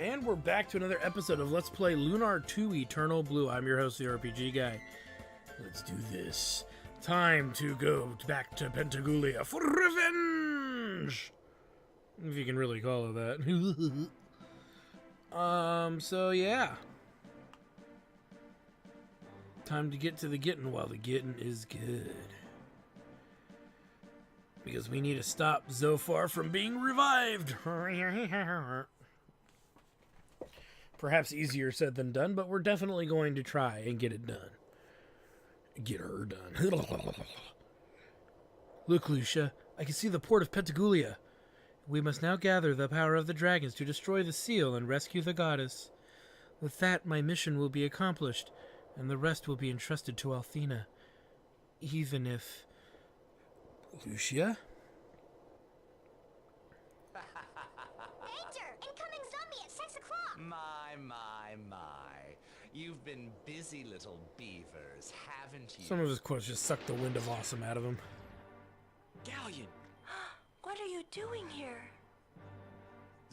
And we're back to another episode of Let's Play Lunar 2 Eternal Blue. I'm your host, the RPG Guy. Let's do this. Time to go back to Pentagoulia for revenge! If you can really call it that. So yeah. Time to get to the getting while the getting is good. Because we need to stop Zophar from being revived. Perhaps easier said than done, but we're definitely going to try and get it done. Get her done. Look, Lucia, I can see the port of Pentagoulia. We must now gather the power of the dragons to destroy the seal and rescue the goddess. With that, my mission will be accomplished, and the rest will be entrusted to Althena. Even if... Lucia? Danger! Incoming zombie at 6 o'clock! My. You've been busy little beavers, haven't you? Some of his quotes just suck the wind of awesome out of him. Galleon! What are you doing here?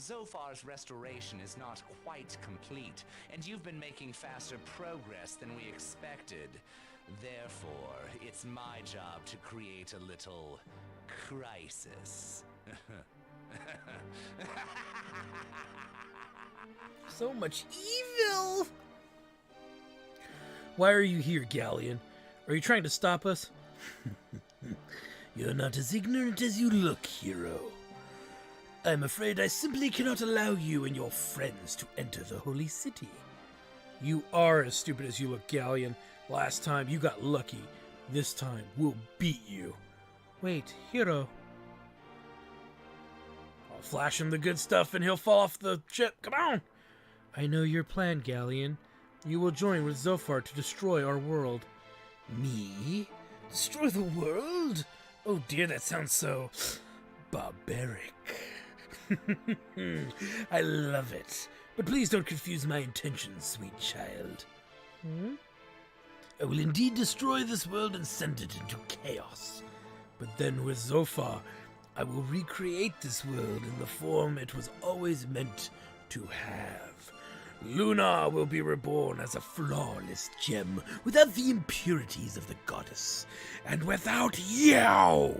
Zophar's restoration is not quite complete, and you've been making faster progress than we expected. Therefore, it's my job to create a little crisis. So much evil! Why are you here, Galleon? Are you trying to stop us? You're not as ignorant as you look, hero. I'm afraid I simply cannot allow you and your friends to enter the holy city. You are as stupid as you look, Galleon. Last time you got lucky. This time we'll beat you. Wait, hero. I'll flash him the good stuff and he'll fall off the ship. Come on! I know your plan, Galleon. You will join with Zophar to destroy our world. Me? Destroy the world? Oh dear, that sounds so... barbaric. I love it. But please don't confuse my intentions, sweet child. I will indeed destroy this world and send it into chaos. But then with Zophar, I will recreate this world in the form it was always meant to have. Lunar will be reborn as a flawless gem without the impurities of the goddess and without Yao.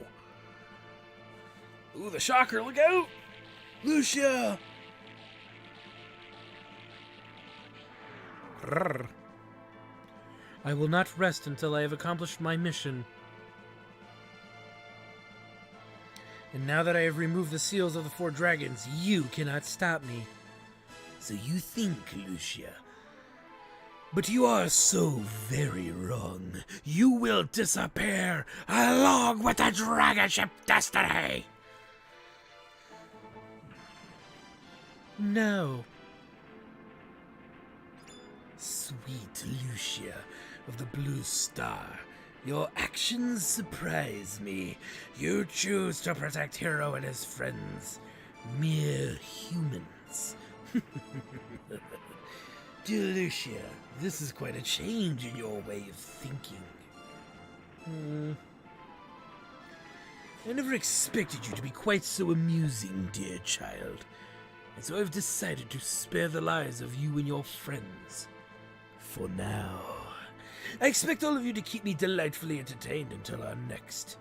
Ooh, the shocker, look out! Lucia! Grrr. I will not rest until I have accomplished my mission. And now that I have removed the seals of the 4 dragons, you cannot stop me. So you think, Lucia. But you are so very wrong. You will disappear along with the dragon ship Destiny! No. Sweet Lucia of the Blue Star, your actions surprise me. You choose to protect Hero and his friends, mere humans. Dear Lucia, this is quite a change in your way of thinking. I never expected you to be quite so amusing, dear child. And so I've decided to spare the lives of you and your friends. For now. I expect all of you to keep me delightfully entertained until our next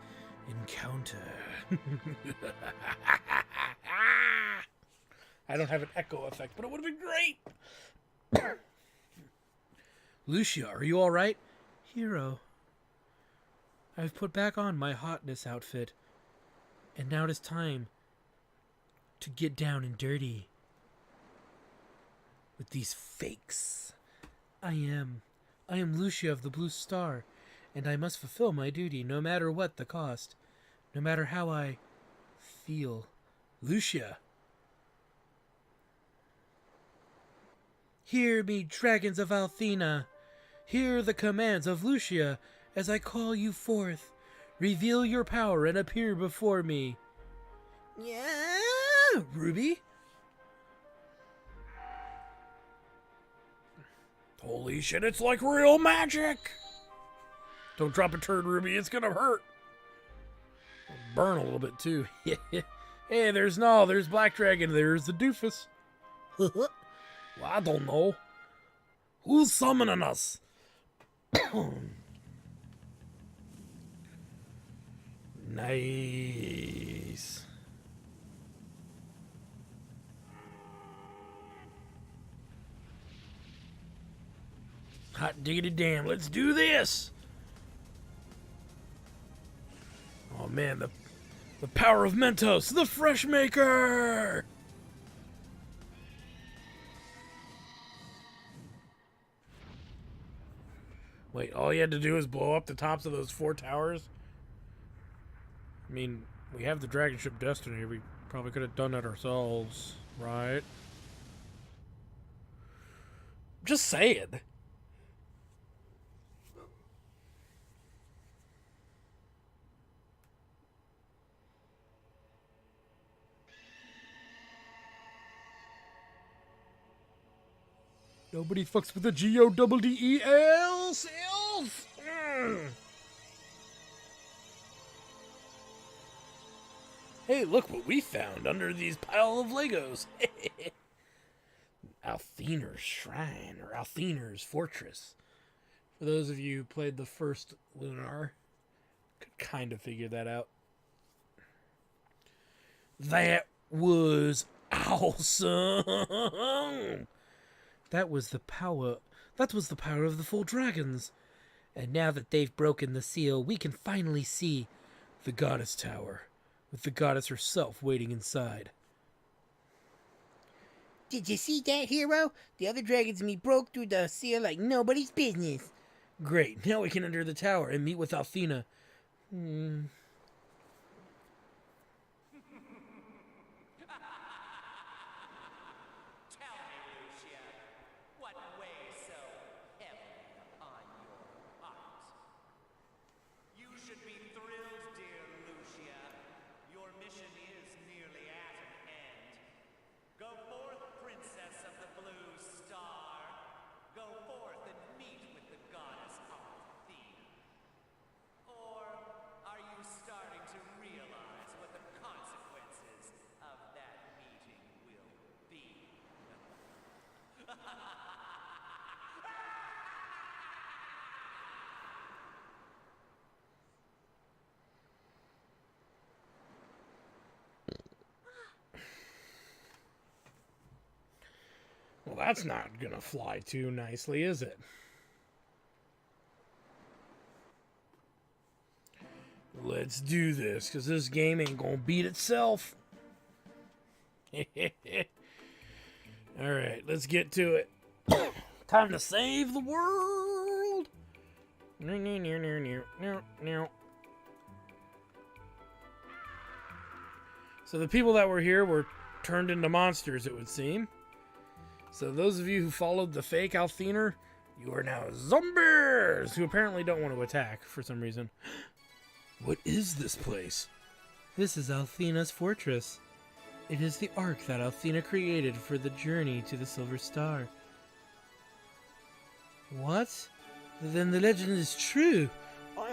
encounter. I don't have an echo effect, but it would have been great! Lucia, are you alright? Hero. I've put back on my hotness outfit. And now it is time to get down and dirty with these fakes. I am Lucia of the Blue Star, and I must fulfill my duty no matter what the cost, no matter how I feel. Lucia. Hear me, dragons of Althena. Hear the commands of Lucia as I call you forth. Reveal your power and appear before me. Yeah, Ruby? Holy shit, it's like real magic! Don't drop a turd, Ruby, it's gonna hurt. Burn a little bit, too. Hey, there's Null, there's Black Dragon, there's the doofus. Well, I don't know. Who's summoning us? Nice. Hot diggity damn, let's do this! Oh man, the power of Mentos, the Fresh Maker! Wait, all you had to do is blow up the tops of those 4 towers? I mean, we have the dragon ship Destiny. We probably could have done that ourselves, right? Just saying. Nobody fucks with the G-O-double-D-E-L sales. Hey, look what we found under these pile of Legos. Althener's Shrine, or Althener's Fortress. For those of you who played the first Lunar, could kind of figure that out. That was awesome! That was the power of the 4 dragons. And now that they've broken the seal, we can finally see the Goddess Tower, with the goddess herself waiting inside. Did you see that, hero? The other dragons and me broke through the seal like nobody's business. Great, now we can enter the tower and meet with Althena. Tell me, Lucia, what weighs so heavy upon your heart? You should be thrilled, dear Lucia. Your mission is nearly at an end. Go forth, Princess of the Blue Star. Go forth and meet with the goddess Athena. Or are you starting to realize what the consequences of that meeting will be? Well, that's not gonna fly too nicely, is it? Let's do this, because this game ain't gonna beat itself. Alright, let's get to it. Time to save the world! So the people that were here were turned into monsters, it would seem. So those of you who followed the fake Althener, you are now zombies who apparently don't want to attack for some reason. What is this place? This is Althena's fortress. It is the ark that Althena created for the journey to the Silver Star. What? Then the legend is true. Our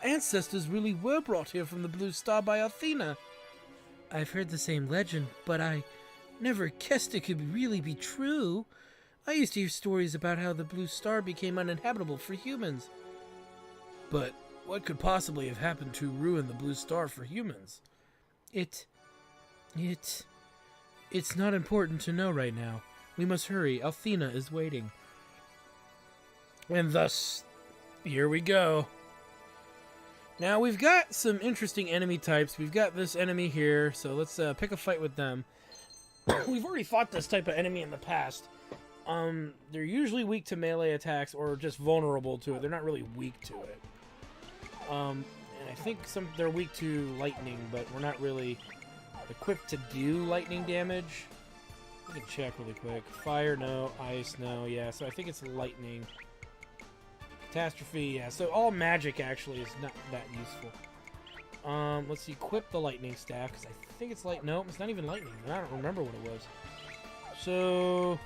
ancestors really were brought here from the Blue Star by Athena. I've heard the same legend, but I never guessed it could really be true. I used to hear stories about how the Blue Star became uninhabitable for humans. But what could possibly have happened to ruin the Blue Star for humans? It's not important to know right now. We must hurry. Athena is waiting. And thus, here we go. Now, we've got some interesting enemy types. We've got this enemy here, so let's pick a fight with them. We've already fought this type of enemy in the past. They're usually weak to melee attacks or just vulnerable to it. They're not really weak to it. And I think they're weak to lightning, but we're not really equipped to do lightning damage. I can check really quick. Fire, no. Ice, no. Yeah, so I think it's lightning. Catastrophe, yeah. So all magic actually is not that useful. Let's equip the lightning staff, because I think it's nope, it's not even lightning. I don't remember what it was. So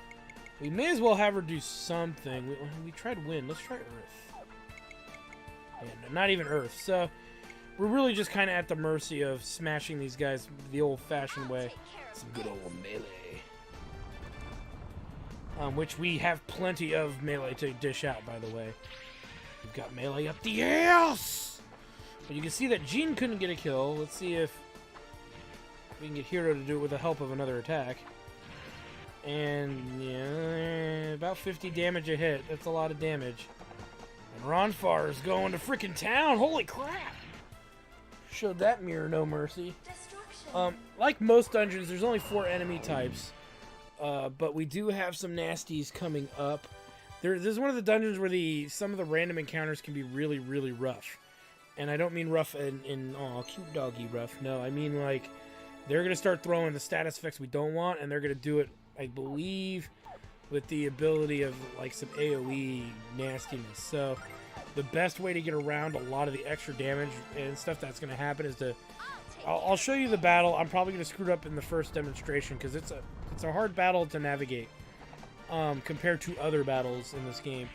we may as well have her do something. We tried wind. Let's try earth. Yeah, no, not even earth. So we're really just kind of at the mercy of smashing these guys the old-fashioned way. Some good old melee. which we have plenty of melee to dish out, by the way. We've got melee up the ass! But you can see that Jean couldn't get a kill. Let's see if we can get Hero to do it with the help of another attack. And, yeah, about 50 damage a hit. That's a lot of damage. And Ronfar is going to freaking town! Holy crap! Showed that mirror no mercy. Like most dungeons, there's only 4 enemy types. But we do have some nasties coming up. This is one of the dungeons where some of the random encounters can be really, really rough. And I don't mean rough in cute doggy rough. No, I mean like they're going to start throwing the status effects we don't want, and they're going to do it, I believe, with the ability of like some AoE nastiness. So the best way to get around a lot of the extra damage and stuff that's going to happen is to... I'll show you the battle. I'm probably going to screw it up in the first demonstration because it's a hard battle to navigate compared to other battles in this game.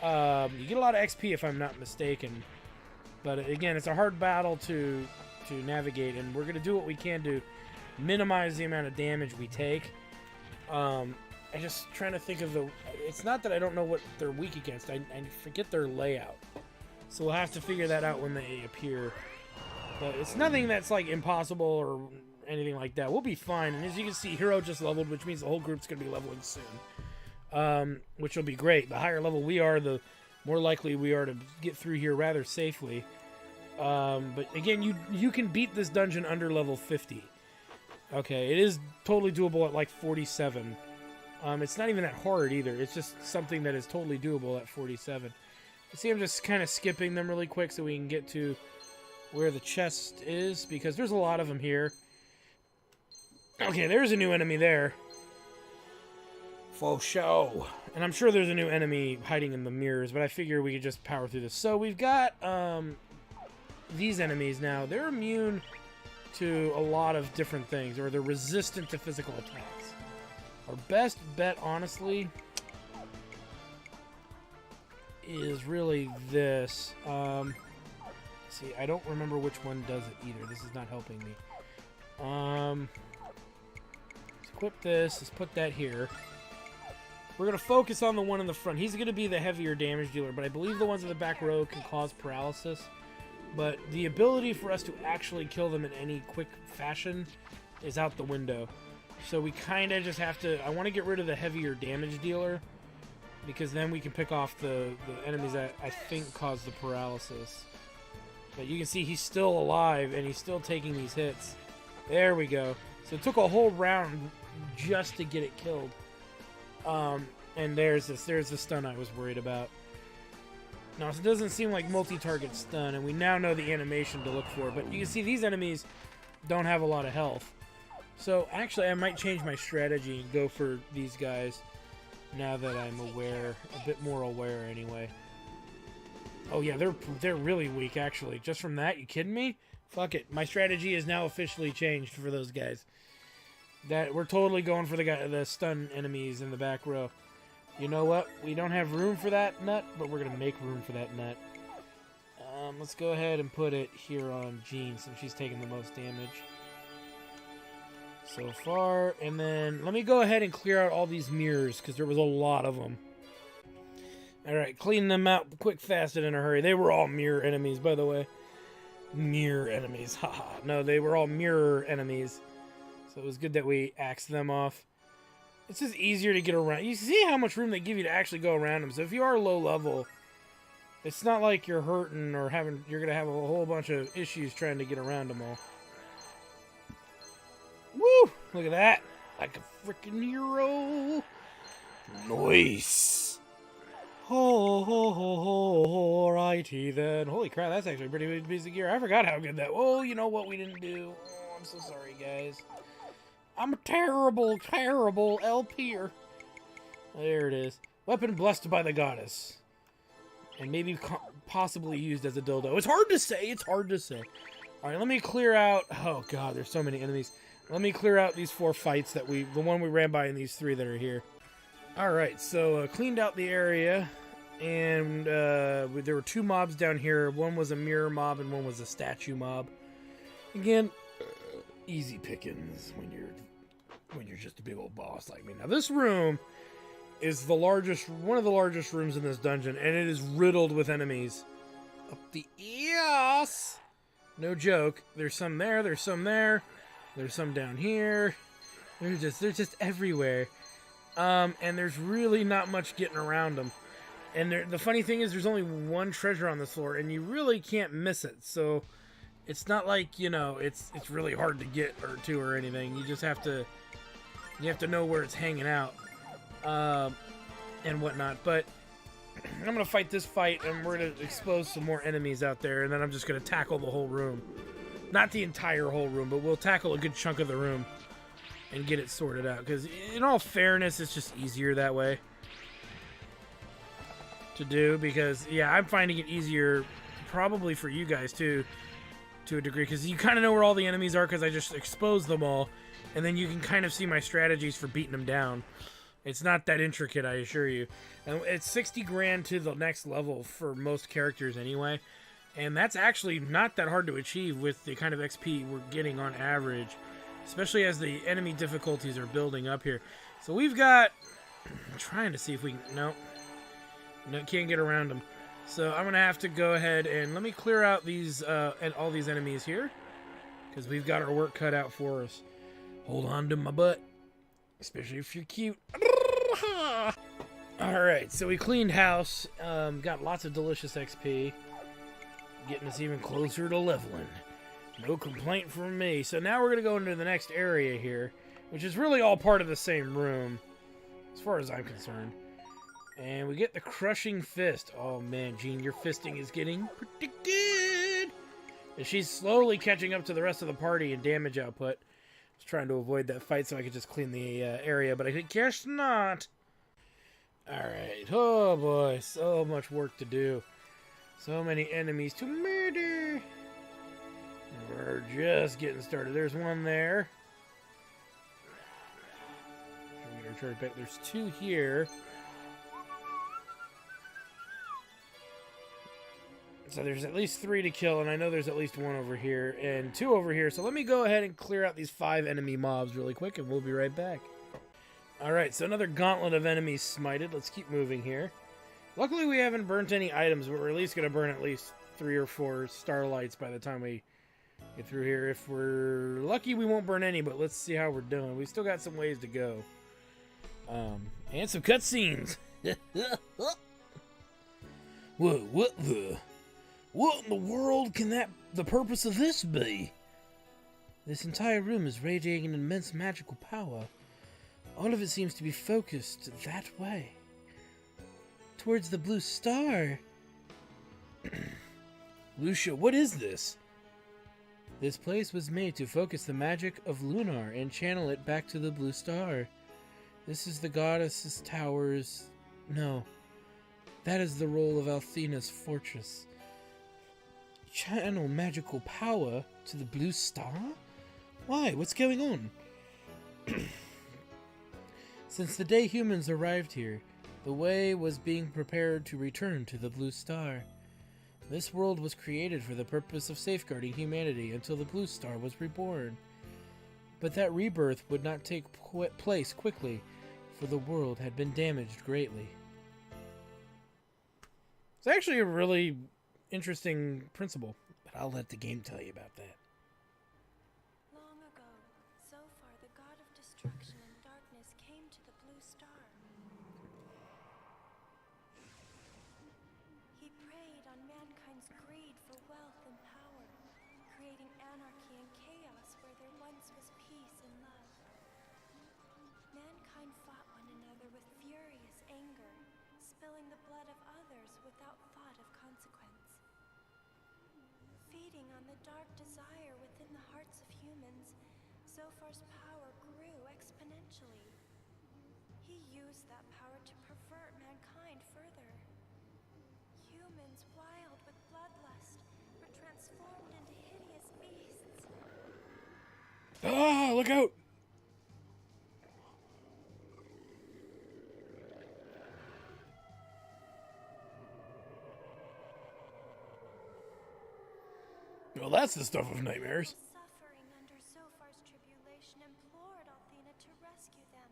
You get a lot of XP if I'm not mistaken, but again, it's a hard battle to navigate, and we're going to do what we can to minimize the amount of damage we take. I'm just trying to think of it's not that I don't know what they're weak against. I forget their layout, so we'll have to figure that out when they appear. But it's nothing that's like impossible or anything like that. We'll be fine. And as you can see, Hero just leveled, which means the whole group's going to be leveling soon. Which will be great. The higher level we are, the more likely we are to get through here rather safely. But again, you can beat this dungeon under level 50. Okay, it is totally doable at like 47. It's not even that hard either. It's just something that is totally doable at 47. You see, I'm just kind of skipping them really quick so we can get to where the chest is, because there's a lot of them here. Okay, there's a new enemy there. For show. And I'm sure there's a new enemy hiding in the mirrors, but I figure we could just power through this. So we've got these enemies now. They're immune to a lot of different things, or they're resistant to physical attacks. Our best bet, honestly, is really this. See, I don't remember which one does it either. This is not helping me. Let's equip this. Let's put that here. We're going to focus on the one in the front. He's going to be the heavier damage dealer, but I believe the ones in the back row can cause paralysis. But the ability for us to actually kill them in any quick fashion is out the window. So we kind of just have to... I want to get rid of the heavier damage dealer, because then we can pick off the enemies that I think cause the paralysis. But you can see he's still alive, and he's still taking these hits. There we go. So it took a whole round just to get it killed. And there's the stun I was worried about. Now, it doesn't seem like multi-target stun, and we now know the animation to look for. But you can see these enemies don't have a lot of health. So, actually, I might change my strategy and go for these guys now that I'm aware, a bit more aware anyway. Oh yeah, they're really weak, actually. Just from that, you kidding me? Fuck it. My strategy is now officially changed for those guys. We're totally going for the stun enemies in the back row. You know what? We don't have room for that nut, but we're gonna make room for that nut. Let's go ahead and put it here on Jean, since she's taking the most damage so far. And then let me go ahead and clear out all these mirrors, because there was a lot of them. Alright, clean them out quick, fast, and in a hurry. They were all mirror enemies, by the way. Mirror enemies, haha. No, they were all mirror enemies. So it was good that we axed them off. It's just easier to get around. You see how much room they give you to actually go around them. So if you are low level, it's not like you're hurting or you're going to have a whole bunch of issues trying to get around them all. Woo! Look at that. Like a freaking hero. Nice. Ho, ho, ho, ho, righty then. Holy crap, that's actually a pretty big piece of gear. I forgot how good that was. Oh, you know what we didn't do? Oh, I'm so sorry, guys. I'm a terrible, terrible LP'er. There it is. Weapon blessed by the goddess. And maybe possibly used as a dildo. It's hard to say. It's hard to say. Alright, let me clear out... Oh, God, there's so many enemies. Let me clear out these 4 fights that the one we ran by and these 3 that are here. Alright, so cleaned out the area, and there were 2 mobs down here. One was a mirror mob and one was a statue mob. Again, easy pickings when you're just a big old boss like me. Now this room is one of the largest rooms in this dungeon, and it is riddled with enemies. Up the ears! No joke. There's some there, there's some there, there's some down here. They're just everywhere. And there's really not much getting around them. And the funny thing is, there's only one treasure on this floor, and you really can't miss it. So it's not like, you know, it's really hard to get or anything. You just have to know where it's hanging out, and whatnot. But I'm gonna fight this fight, and we're gonna expose some more enemies out there, and then I'm just gonna tackle the whole room. Not the entire whole room, but we'll tackle a good chunk of the room and get it sorted out. Because in all fairness, it's just easier that way to do. Because yeah, I'm finding it easier, probably for you guys too, to a degree, because you kind of know where all the enemies are because I just exposed them all, and then you can kind of see my strategies for beating them down. It's not that intricate, I assure you. And it's 60 grand to the next level for most characters anyway, and that's actually not that hard to achieve with the kind of XP we're getting on average, especially as the enemy difficulties are building up here. So we've got... I'm trying to see if we can... No, can't get around them. So I'm going to have to go ahead and let me clear out these and all these enemies here, because we've got our work cut out for us. Hold on to my butt, especially if you're cute. Alright, so we cleaned house, got lots of delicious XP, getting us even closer to leveling. No complaint from me. So now we're going to go into the next area here, which is really all part of the same room, as far as I'm concerned. And we get the Crushing Fist. Oh man, Jean, your fisting is getting pretty good. And she's slowly catching up to the rest of the party in damage output. I was trying to avoid that fight so I could just clean the area, but I guess not. Alright, oh boy, so much work to do. So many enemies to murder. We're just getting started. There's one there. There's two here. So there's at least 3 to kill, and I know there's at least 1 over here, and 2 over here. So let me go ahead and clear out these 5 enemy mobs really quick, and we'll be right back. Alright, so another gauntlet of enemies smited. Let's keep moving here. Luckily we haven't burnt any items, but we're at least going to burn at least 3 or 4 starlights by the time we get through here. If we're lucky, we won't burn any, but let's see how we're doing. We still got some ways to go. And some cutscenes. Whoa, what in the world can the purpose of this be? This entire room is radiating an immense magical power. All of it seems to be focused that way. Towards the blue star. Lucia, what is this? This place was made to focus the magic of Lunar and channel it back to the blue star. This is the goddess's towers. No, that is the role of Althena's fortress. Channel magical power to the blue star? Why? What's going on? Since the day humans arrived here, the way was being prepared to return to the blue star. This world was created for the purpose of safeguarding humanity until the blue star was reborn. But that rebirth would not take place quickly, for the world had been damaged greatly. It's actually a really interesting principle, but I'll let the game tell you about that. Long ago, Zophar, the god of destruction and darkness, came to the blue star. He preyed on mankind's greed for wealth and power, creating anarchy and chaos where there once was peace and love. Mankind fought one another with furious anger, spilling the blood of others without thought of consequence. Feeding on the dark desire within the hearts of humans, Zophar's power grew exponentially. He used that power to pervert mankind further. Humans, wild with bloodlust, were transformed into hideous beasts. Ah, look out! Well, that's the stuff of nightmares. Suffering under Zophar's tribulation, implored Althena to rescue them.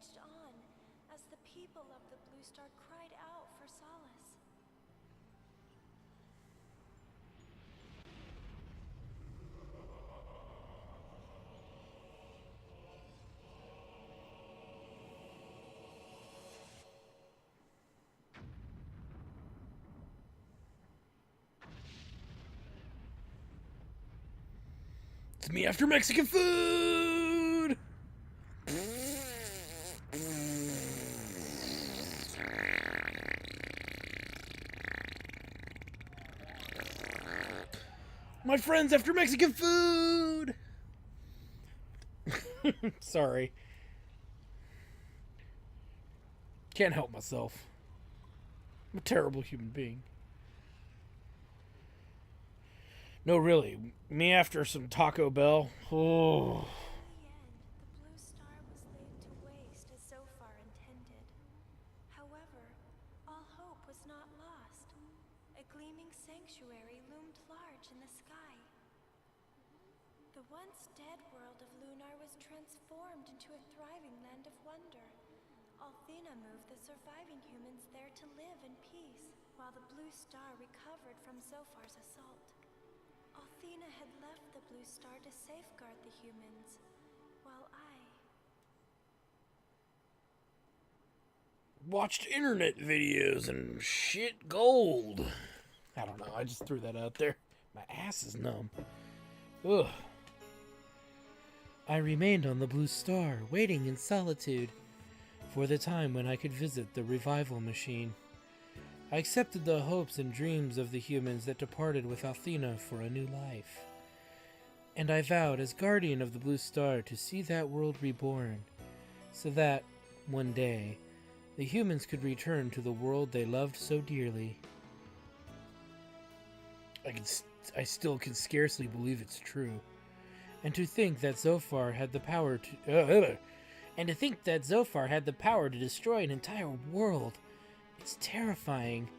raged on as the people of the Blue Star cried out for solace. It's me after Mexican food! My friends after Mexican food! Sorry. Can't help myself. I'm a terrible human being. No, really. Me after some Taco Bell. Oh. In the end, the Blue Star was laid to waste as Zophar intended. However, all hope was not lost. A gleaming sanctuary loomed large in the sky. The once dead world of Lunar was transformed into a thriving land of wonder. Althena moved the surviving humans there to live in peace, while the Blue Star recovered from Zophar's assault. Althena had left the Blue Star to safeguard the humans, while I... Watched internet videos and shit gold. I don't know, I just threw that out there. My ass is numb. Ugh. I remained on the Blue Star, waiting in solitude for the time when I could visit the revival machine. I accepted the hopes and dreams of the humans that departed with Althena for a new life. And I vowed as guardian of the Blue Star to see that world reborn, so that, one day, the humans could return to the world they loved so dearly. I still can scarcely believe it's true. And to think that Zophar had the power to destroy an entire world. It's terrifying.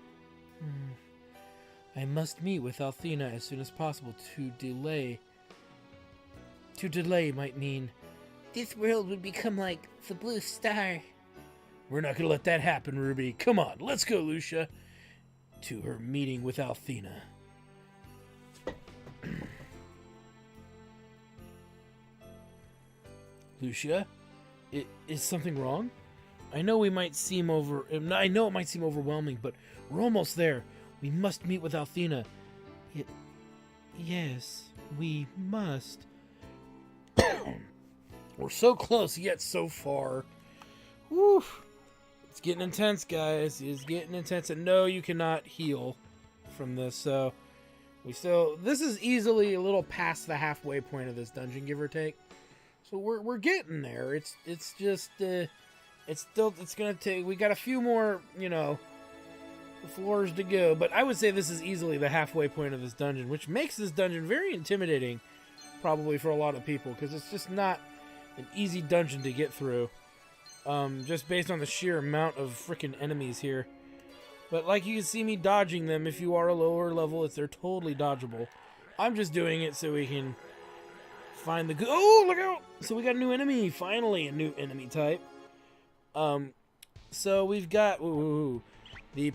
I must meet with Althena as soon as possible. To delay might mean this world would become like the Blue Star. We're not gonna let that happen, Ruby. Come on, let's go, Lucia. To her meeting with Althena. Lucia, is something wrong? I know it might seem overwhelming, but we're almost there. We must meet with Althena. Yes, we must. We're so close, yet so far. Woo! It's getting intense, guys. It's getting intense. And no, you cannot heal from this. So this is easily a little past the halfway point of this dungeon, give or take. So we're getting there. It's just it's gonna take. We got a few more, floors to go. But I would say this is easily the halfway point of this dungeon, which makes this dungeon very intimidating, probably for a lot of people, because it's just not an easy dungeon to get through. Just based on the sheer amount of freaking enemies here. But like you can see me dodging them. If you are a lower level, they're totally dodgeable. I'm just doing it so we can find the oh, look out! So we got a new enemy. Finally, a new enemy type. So we've got the the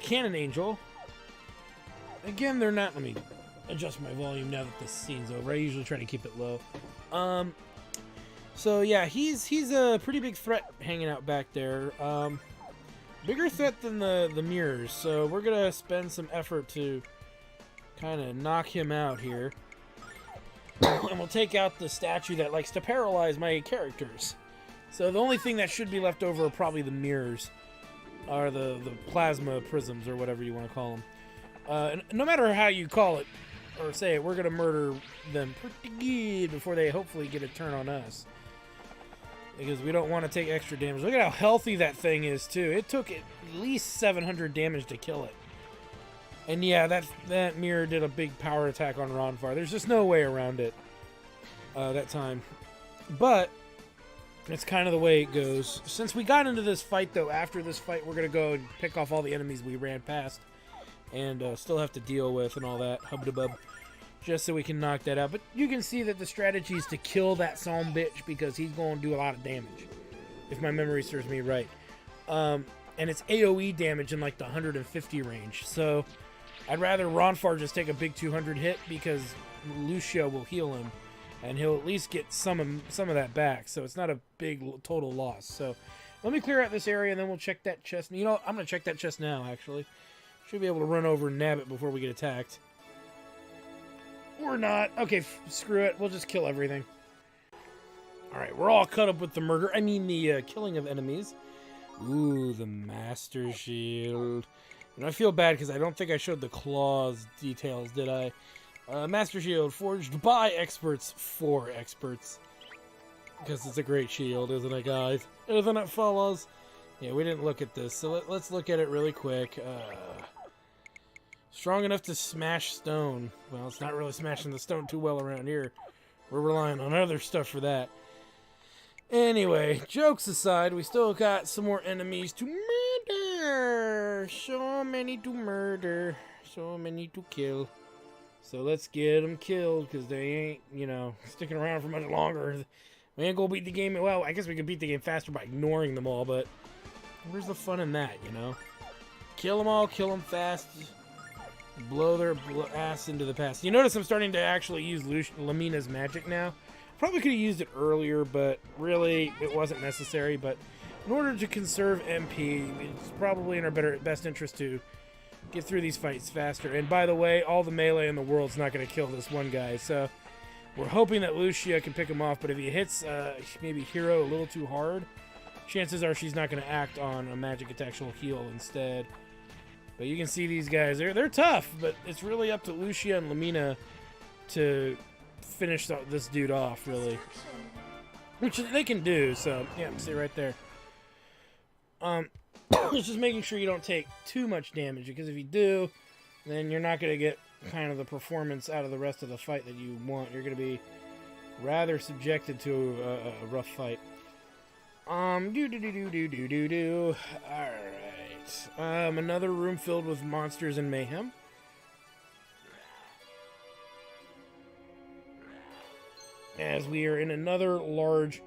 cannon angel. Again, they're not. Let me adjust my volume now that this scene's over. I usually try to keep it low. So yeah, he's a pretty big threat hanging out back there. Bigger threat than the mirrors. So we're gonna spend some effort to kind of knock him out here. And we'll take out the statue that likes to paralyze my characters. So the only thing that should be left over are probably the mirrors. Or the plasma prisms, or whatever you want to call them. No matter how you call it, or say it, we're going to murder them pretty good before they hopefully get a turn on us. Because we don't want to take extra damage. Look at how healthy that thing is, too. It took at least 700 damage to kill it. And yeah, that mirror did a big power attack on Ronfar. There's just no way around it that time. But it's kind of the way it goes. Since we got into this fight, though, after this fight, we're going to go and pick off all the enemies we ran past. And still have to deal with and all that. Hub-da-bub. just so we can knock that out. But you can see that the strategy is to kill that son bitch because he's going to do a lot of damage, if my memory serves me right. And it's AoE damage in like the 150 range. So I'd rather Ronfar just take a big 200 hit because Lucia will heal him, and he'll at least get some of that back. So it's not a big total loss. So let me clear out this area, and then we'll check that chest. You know, I'm going to check that chest now, actually. Should be able to run over and nab it before we get attacked. Or not. Okay, screw it. We'll just kill everything. Alright, we're all caught up with the murder. I mean, the killing of enemies. Ooh, the Master Shield. And I feel bad because I don't think I showed the claws details, did I? Master Shield, forged by experts for experts. Because it's a great shield, isn't it, guys? Isn't it, fellas? Yeah, we didn't look at this, so let's look at it really quick. Strong enough to smash stone. Well, it's not really smashing the stone too well around here. We're relying on other stuff for that. Anyway, jokes aside, we still got some more enemies to murder. So many to murder. So many to kill. So let's get them killed, because they ain't, you know, sticking around for much longer. We ain't gonna beat the game. Well, I guess we could beat the game faster by ignoring them all, but where's the fun in that, you know? Kill them all, kill them fast. Blow their ass into the past. You notice I'm starting to actually use Lamina's magic now. Probably could have used it earlier, but really it wasn't necessary. But in order to conserve MP, it's probably in our best interest to get through these fights faster. And by the way, all the melee in the world's not going to kill this one guy. So we're hoping that Lucia can pick him off. But if he hits maybe Hero a little too hard, chances are she's not going to act on a magic attack. She'll heal instead. But you can see these guys, they're tough, but it's really up to Lucia and Lamina to finish this dude off, really. Which they can do, so, yeah, see right there. It's just making sure you don't take too much damage, because if you do, then you're not going to get kind of the performance out of the rest of the fight that you want. You're going to be rather subjected to a rough fight. Alright. Another room filled with monsters and mayhem. As we are in another large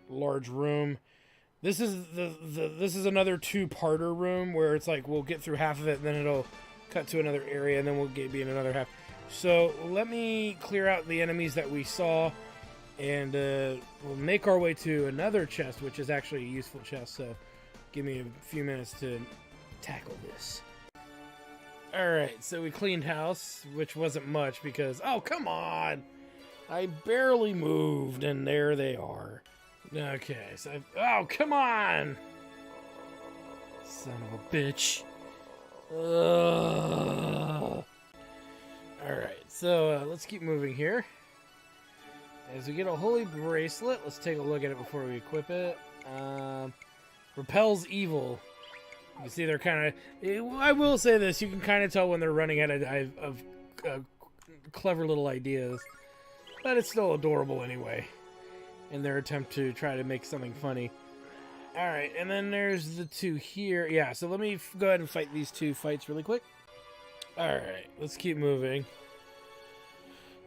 room. This is this is another two-parter room where it's like we'll get through half of it and then it'll cut to another area and then we'll be in another half. So let me clear out the enemies that we saw, and we'll make our way to another chest, which is actually a useful chest. So give me a few minutes to tackle this. Alright, so we cleaned house, which wasn't much because, oh, come on! I barely moved, and there they are. Okay, so oh, come on! Son of a bitch. Alright, so let's keep moving here. As we get a holy bracelet, let's take a look at it before we equip it. Repels evil. You can see they're kind of... I will say this, you can kind of tell when they're running out of clever little ideas. But it's still adorable anyway, in their attempt to try to make something funny. Alright, and then there's the two here. Yeah, so let me go ahead and fight these two fights really quick. Alright, let's keep moving.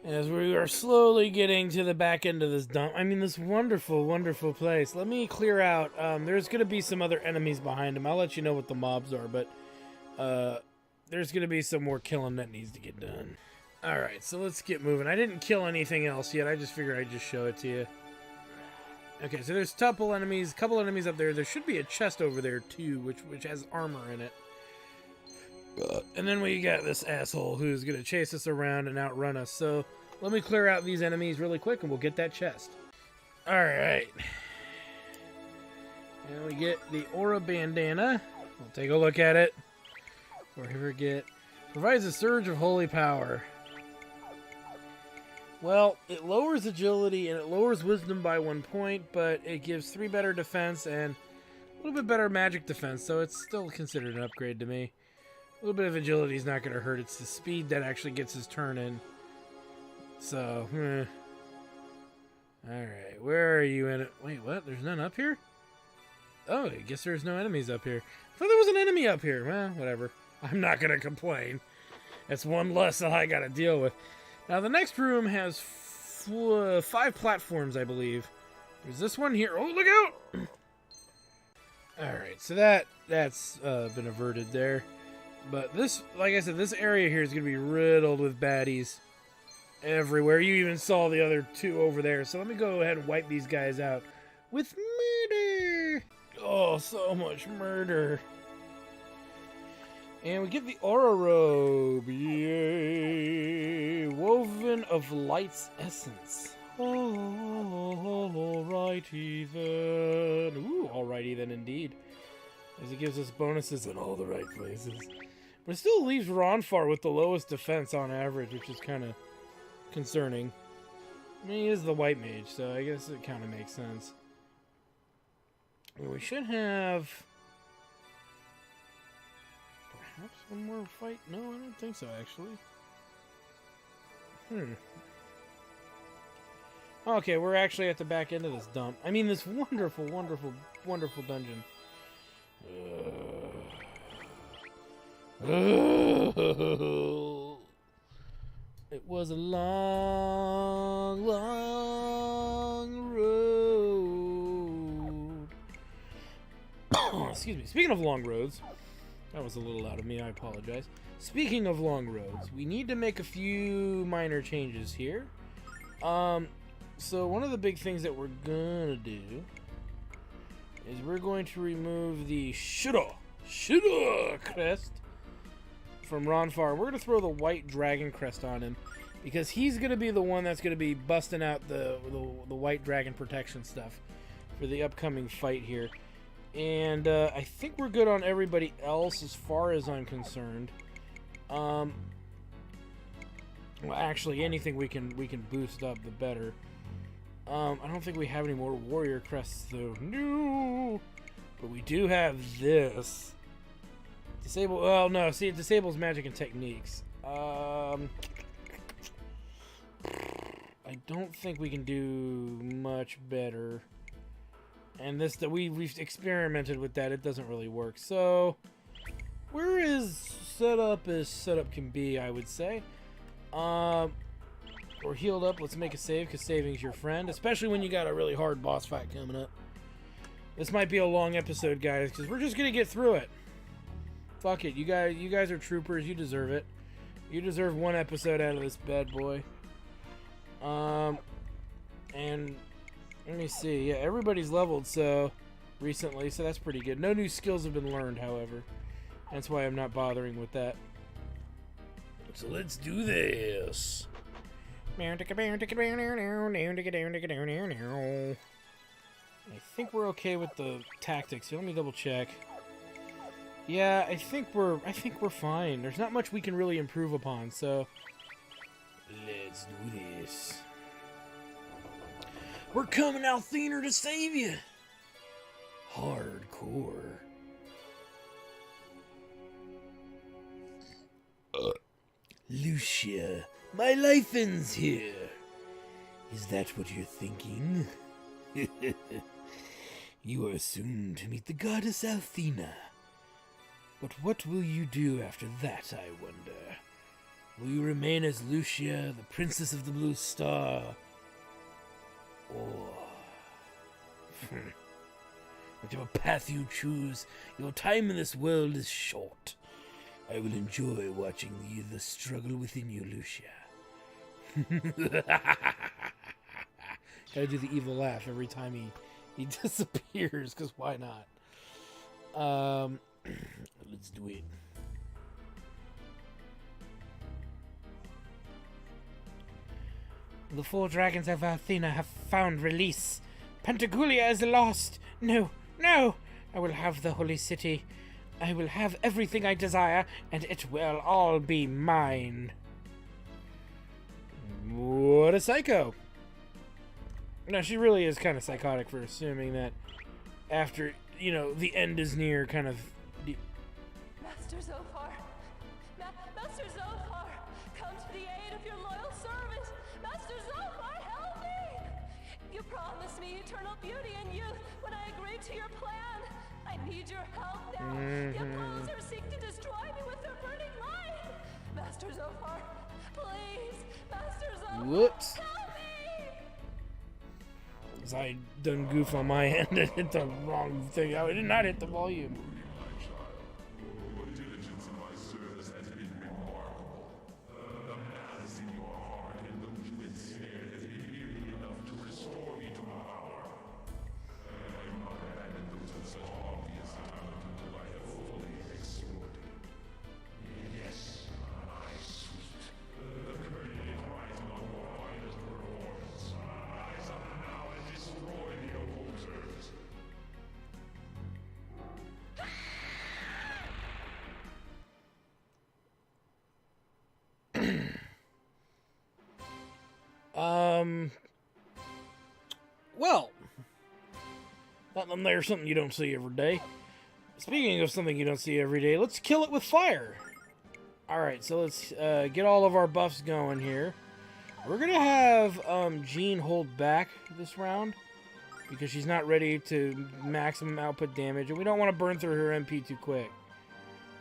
As we are slowly getting to the back end of this dump. I mean, this wonderful, wonderful place. Let me clear out. There's going to be some other enemies behind them. I'll let you know what the mobs are, but there's going to be some more killing that needs to get done. Alright, so let's get moving. I didn't kill anything else yet. I just figured I'd just show it to you. Okay, so there's a couple enemies up there. There should be a chest over there, too, which has armor in it. And then we got this asshole who's going to chase us around and outrun us. So let me clear out these enemies really quick and we'll get that chest. Alright. And we get the aura bandana. We'll take a look at it. Before we forget. Provides a surge of holy power. Well, it lowers agility and it lowers wisdom by 1 point, but it gives 3 better defense and a little bit better magic defense, so it's still considered an upgrade to me. A little bit of agility is not going to hurt. It's the speed that actually gets his turn in. So, Alright, where are you in it? Wait, what? There's none up here? Oh, I guess there's no enemies up here. I thought there was an enemy up here. Well, whatever. I'm not going to complain. That's one less that I got to deal with. Now, the next room has 5 platforms, I believe. There's this one here. Oh, look out! Alright, so that's been averted there. But this, like I said, this area here is going to be riddled with baddies everywhere. You even saw the other 2 over there. So let me go ahead and wipe these guys out with murder. Oh, so much murder. And we get the aura robe. Yay! Woven of light's essence. Alrighty then. Ooh, alrighty then indeed. As it gives us bonuses in all the right places. But it still leaves Ronfar with the lowest defense on average, which is kind of concerning. I mean, he is the white mage, so I guess it kind of makes sense. We should have... perhaps one more fight? No, I don't think so, actually. Okay, we're actually at the back end of this dump. I mean, this wonderful, wonderful, wonderful dungeon. It was a long, long road. Excuse me. Speaking of long roads, that was a little out of me. I apologize. Speaking of long roads, we need to make a few minor changes here. So one of the big things that we're gonna do is we're going to remove the shoulda crest from Ronfar. We're gonna throw the white dragon crest on him because he's gonna be the one that's gonna be busting out the white dragon protection stuff for the upcoming fight here. And I think we're good on everybody else as far as I'm concerned. Well, actually, anything we can boost up, the better. I don't think we have any more warrior crests, though. No! But we do have this. Disable... well, no. See, it disables magic and techniques. I don't think we can do much better. And this... we've experimented with that. It doesn't really work. So... we're as setup can be, I would say. We're healed up. Let's make a save, because saving's your friend, especially when you got a really hard boss fight coming up. This might be a long episode, guys, because we're just gonna get through it. Fuck it, you guys are troopers. You deserve it. You deserve one episode out of this bad boy. And let me see. Yeah, everybody's leveled recently, so that's pretty good. No new skills have been learned, however. That's why I'm not bothering with that. So let's do this. I think we're okay with the tactics. Let me double check. Yeah, I think we're fine. There's not much we can really improve upon, so let's do this. We're coming, Althena, to save you. Hardcore. Lucia, my life ends here. Is that what you're thinking? You are soon to meet the goddess Althena. But what will you do after that, I wonder? Will you remain as Lucia, the princess of the Blue Star? Or... whichever path you choose, your time in this world is short. I will enjoy watching the struggle within you, Lucia. Gotta do the evil laugh every time he disappears, because why not? Let's do it. The 4 dragons of Athena have found release. Pentagulia is lost. No, no! I will have the holy city. I will have everything I desire, and it will all be mine. What a psycho. No, she really is kind of psychotic for assuming that after, you know, the end is near, kind of... Master Zophar! Master Zophar! Come to the aid of your loyal servant! Master Zophar, help me! You promised me eternal beauty and youth when I agreed to your plan. I need your help now. The opposers seek to destroy me with their burning light. Master Zophar, please! Master Whoops. As I done goof on my end and hit the wrong thing. I did not hit the volume. Well, there's something you don't see every day. Speaking of something you don't see every day, let's kill it with fire. Alright, so let's get all of our buffs going here. We're gonna have Jean hold back this round because she's not ready to maximum output damage, and we don't want to burn through her MP too quick.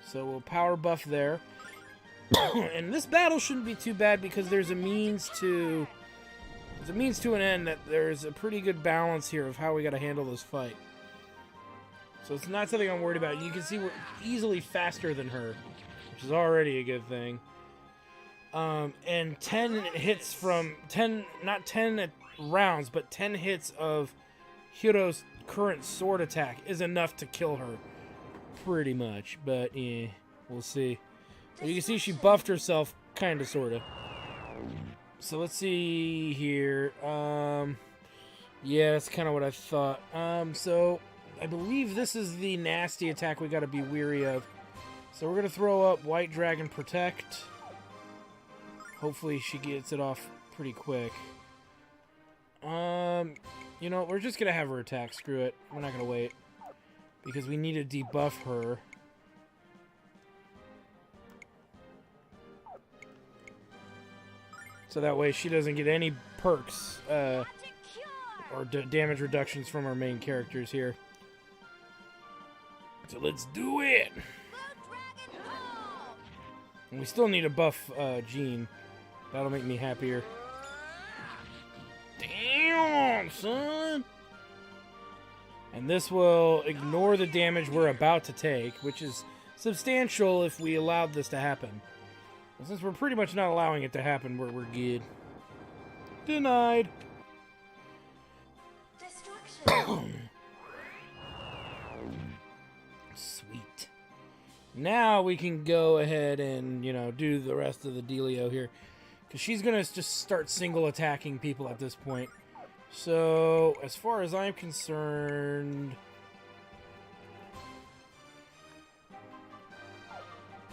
So we'll power buff there. And this battle shouldn't be too bad because there's a means to an end that there's a pretty good balance here of how we got to handle this fight. So it's not something I'm worried about. You can see we're easily faster than her, which is already a good thing. And 10 hits from 10, not 10 rounds, but 10 hits of Hiro's current sword attack is enough to kill her, pretty much. But yeah, we'll see. But you can see she buffed herself, kind of, sort of. So let's see here. Yeah, that's kind of what I thought. So I believe this is the nasty attack we got to be weary of. So we're gonna throw up White Dragon Protect. Hopefully she gets it off pretty quick. You know, we're just gonna have her attack. Screw it. We're not gonna wait because we need to debuff her. So that way she doesn't get any perks or damage reductions from our main characters here. So let's do it! And we still need to buff Jean. That'll make me happier. Damn, son! And this will ignore the damage we're about to take, which is substantial if we allowed this to happen. And since we're pretty much not allowing it to happen, we're good. Denied. Destruction. Sweet. Now we can go ahead and, you know, do the rest of the dealio here. Because she's going to just start single attacking people at this point. So, as far as I'm concerned...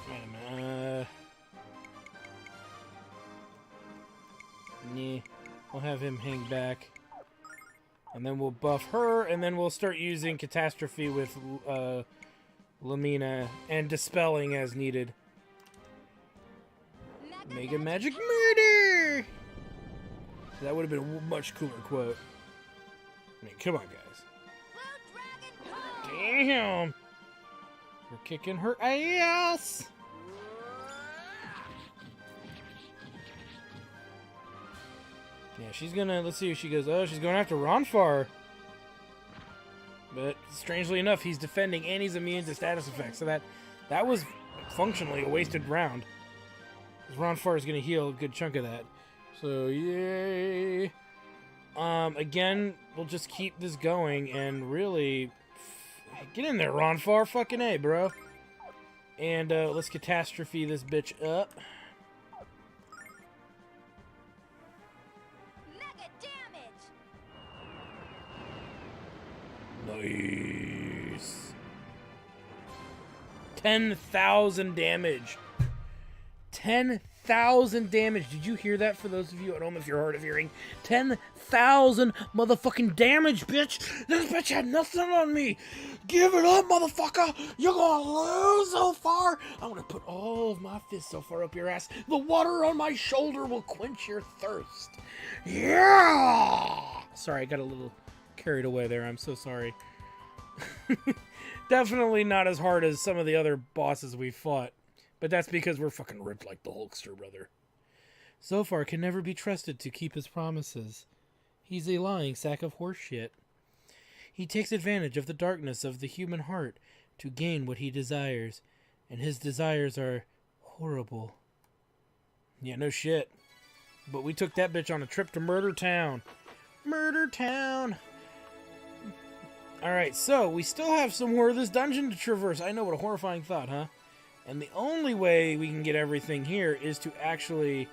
Wait a minute. Nah, we'll have him hang back. And then we'll buff her, and then we'll start using Catastrophe with Lamina, and Dispelling as needed. Mega Magic Murder! That would have been a much cooler quote. I mean, come on, guys. Damn! We're kicking her ass! Yeah, she's gonna, let's see if she goes, oh, she's going after Ronfar. But, strangely enough, he's defending and he's immune to status effects. So that was functionally a wasted round. Because Ronfar is gonna heal a good chunk of that. So, yay! Again, we'll just keep this going and really... Get in there, Ronfar. Fucking A, bro. And, let's Catastrophe this bitch up. Nice. 10,000 damage. 10,000 damage. Did you hear that? For those of you at home, if you're hard of hearing, 10,000 motherfucking damage, bitch. This bitch had nothing on me. Give it up, motherfucker. You're gonna lose so far. I'm gonna put all of my fists so far up your ass. The water on my shoulder will quench your thirst. Yeah. Sorry, I got a little carried away there. I'm so sorry. Definitely not as hard as some of the other bosses we fought. But that's because we're fucking ripped like the Hulkster, brother. Zophar can never be trusted to keep his promises. He's a lying sack of horse shit. He takes advantage of the darkness of the human heart to gain what he desires, and his desires are horrible. Yeah, no shit. But we took that bitch on a trip to Murder Town. Murder Town! Alright, so we still have some more of this dungeon to traverse. I know, what a horrifying thought, huh? And the only way we can get everything here is to actually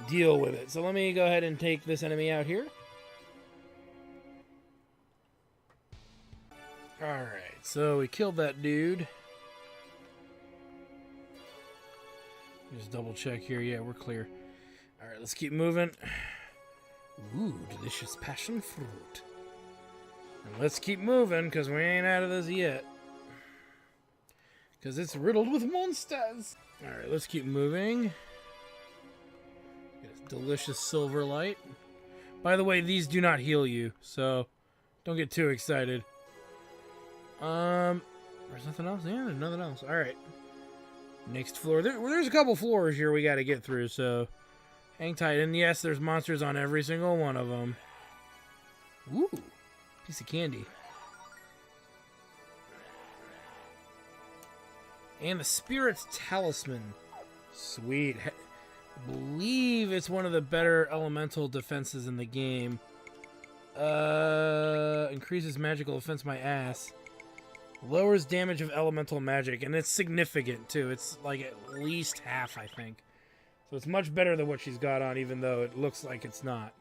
deal with it. So let me go ahead and take this enemy out here. Alright, so we killed that dude. Just double check here. Yeah, we're clear. Alright, let's keep moving. Ooh, delicious passion fruit. And let's keep moving, because we ain't out of this yet. Because it's riddled with monsters. Alright, let's keep moving. Get a delicious silver light. By the way, these do not heal you, so don't get too excited. There's nothing else? Yeah, there's nothing else. Alright. Next floor. There's a couple floors here we gotta get through, so hang tight. And yes, there's monsters on every single one of them. Ooh, piece of candy. And the Spirit's Talisman. Sweet. I believe it's one of the better elemental defenses in the game. Increases magical defense my ass. Lowers damage of elemental magic, and it's significant too. It's like at least half, I think. So it's much better than what she's got on, even though it looks like it's not.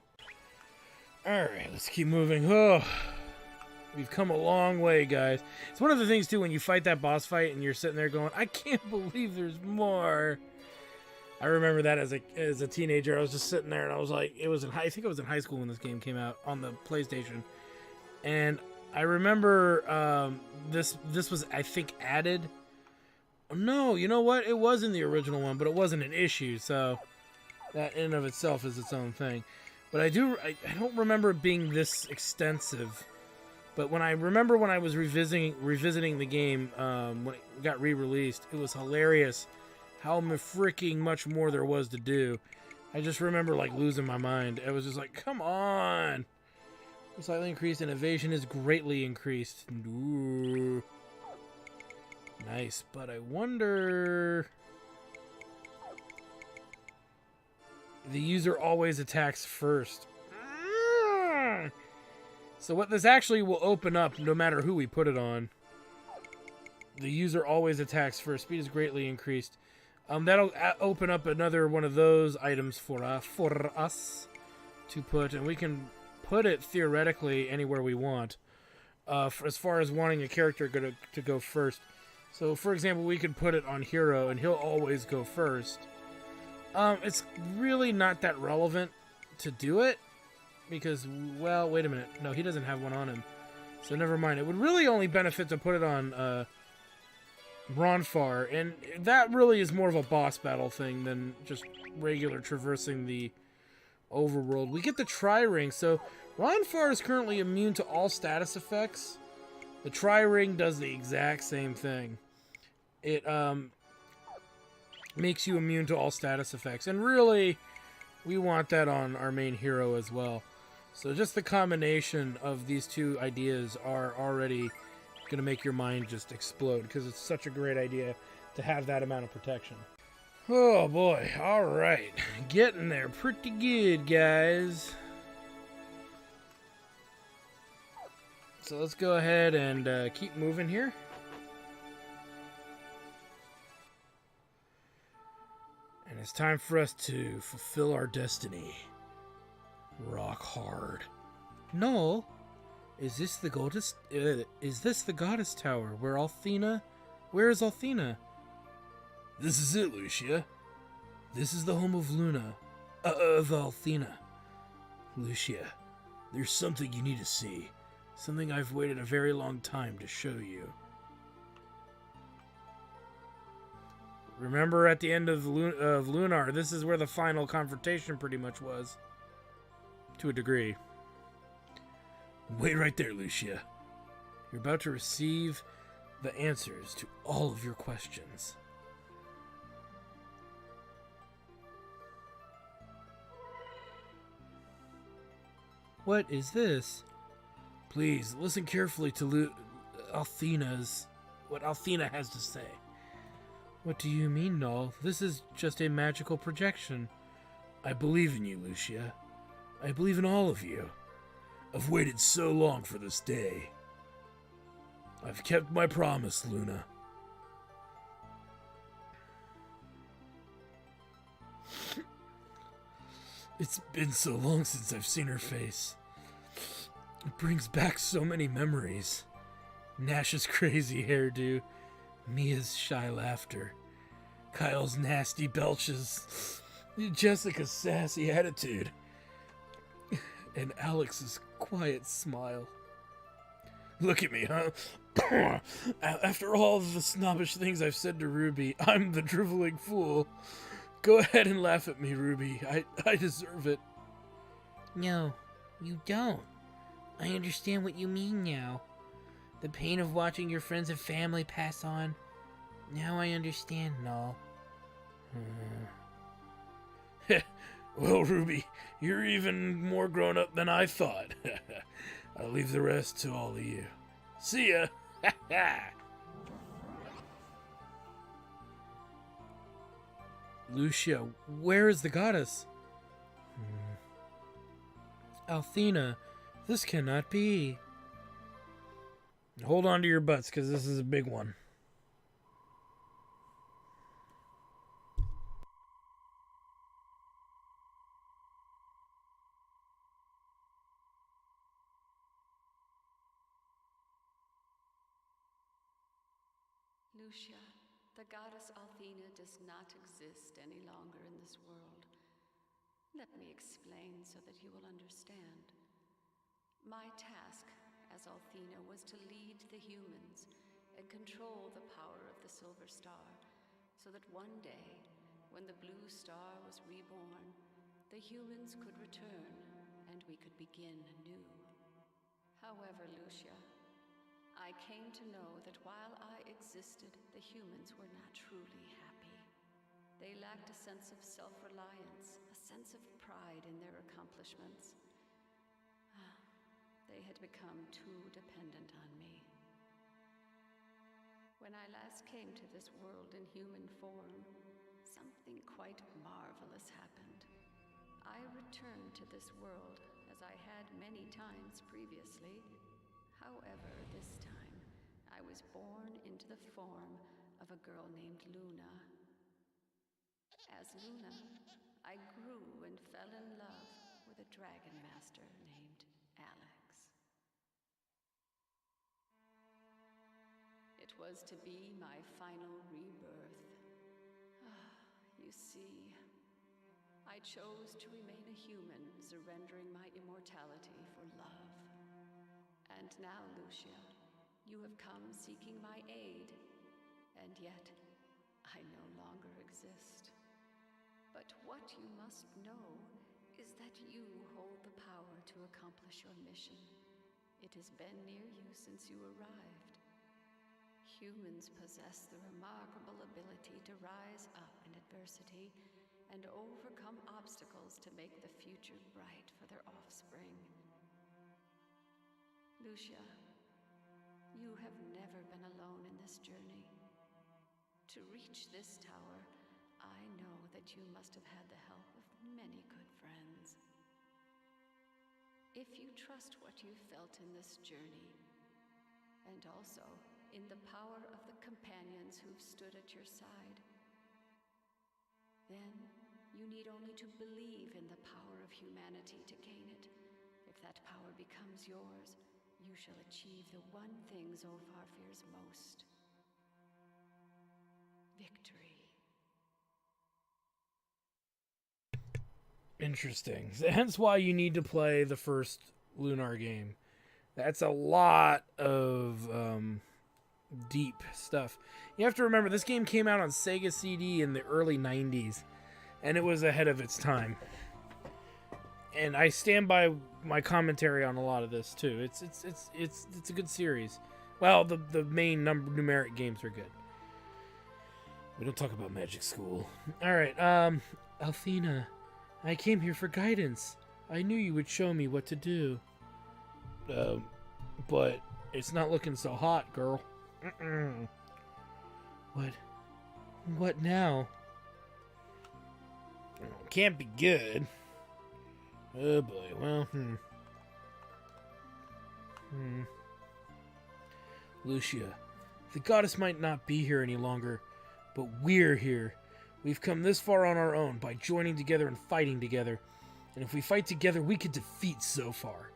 Alright, let's keep moving. Oh, we've come a long way, guys. It's one of the things too, when you fight that boss fight and you're sitting there going, I can't believe there's more. I remember that as a teenager. I was just sitting there and I was like, I think it was in high school when this game came out on the PlayStation. And I remember this was, I think, added. No, you know what? It was in the original one, but it wasn't an issue, so that in and of itself is its own thing. But I don't remember it being this extensive. But when I was revisiting the game when it got re-released, it was hilarious how freaking much more there was to do. I just remember like losing my mind. I was just like, come on! Slightly increased and evasion is greatly increased. Ooh. Nice, but I wonder... The user always attacks first. So what this actually will open up, no matter who we put it on. The user always attacks first. Speed is greatly increased. That'll open up another one of those items for us to put, and we can put it theoretically anywhere we want. As far as wanting a character to go first. So, for example, we could put it on Hero, and he'll always go first. It's really not that relevant to do it, because, well, wait a minute. No, he doesn't have one on him. So never mind. It would really only benefit to put it on Ronfar, and that really is more of a boss battle thing than just regular traversing the overworld. We get the Tri-Ring, so Ronfar is currently immune to all status effects. The Tri-Ring does the exact same thing. It makes you immune to all status effects, and really, we want that on our main hero as well. So just the combination of these two ideas are already going to make your mind just explode, because it's such a great idea to have that amount of protection. Oh boy, alright. Getting there pretty good, guys. So let's go ahead and keep moving here. And it's time for us to fulfill our destiny. Rock hard. No. Is this the goddess? Is this the goddess tower where Althena? Where is Althena? This is it, Lucia. This is the home of Luna, of Althena. Lucia, there's something you need to see. Something I've waited a very long time to show you. Remember at the end of Lunar, this is where the final confrontation pretty much was. To a degree. Wait right there, Lucia. You're about to receive the answers to all of your questions. What is this? Please, listen carefully to what Althena has to say. What do you mean, Null? This is just a magical projection. I believe in you, Lucia. I believe in all of you. I've waited so long for this day. I've kept my promise, Luna. It's been so long since I've seen her face. It brings back so many memories. Nash's crazy hairdo, Mia's shy laughter, Kyle's nasty belches, Jessica's sassy attitude, and Alex's quiet smile. Look at me, huh? After all the snobbish things I've said to Ruby, I'm the driveling fool. Go ahead and laugh at me, Ruby. I deserve it. No, you don't. I understand what you mean now. The pain of watching your friends and family pass on. Now I understand, Null. Well, Ruby, you're even more grown up than I thought. I'll leave the rest to all of you. See ya! Lucia, where is the goddess? Althena, this cannot be. Hold on to your butts, because this is a big one. Lucia, the goddess Althena does not exist any longer in this world. Let me explain so that you will understand. My task as Althena was to lead the humans and control the power of the Silver Star, so that one day, when the Blue Star was reborn, the humans could return and we could begin anew. However, Lucia, I came to know that while I existed, the humans were not truly happy. They lacked a sense of self-reliance, a sense of pride in their accomplishments. They had become too dependent on me. When I last came to this world in human form, something quite marvelous happened. I returned to this world as I had many times previously. However, this time, I was born into the form of a girl named Luna. As Luna, I grew and fell in love with a dragon master named Alex. It was to be my final rebirth. You see, I chose to remain a human, surrendering my immortality for love. And now, Lucia, you have come seeking my aid, and yet I no longer exist. But what you must know is that you hold the power to accomplish your mission. It has been near you since you arrived. Humans possess the remarkable ability to rise up in adversity and overcome obstacles to make the future bright for their offspring. Lucia, you have never been alone in this journey. To reach this tower, I know that you must have had the help of many good friends. If you trust what you felt in this journey, and also in the power of the companions who've stood at your side, then you need only to believe in the power of humanity to gain it. If that power becomes yours, you shall achieve the one thing Zophar fears most: victory. Interesting. Hence why you need to play the first Lunar game. That's a lot of deep stuff. You have to remember, this game came out on Sega CD in the early 90s, and it was ahead of its time. And I stand by my commentary on a lot of this too. It's a good series. Well, the main numeric games are good. We don't talk about Magic School. All right, Althena, I came here for guidance. I knew you would show me what to do. But it's not looking so hot, girl. What now? Can't be good. Oh boy, well, Lucia, the goddess might not be here any longer, but we're here. We've come this far on our own by joining together and fighting together. And if we fight together, we can defeat Zophar.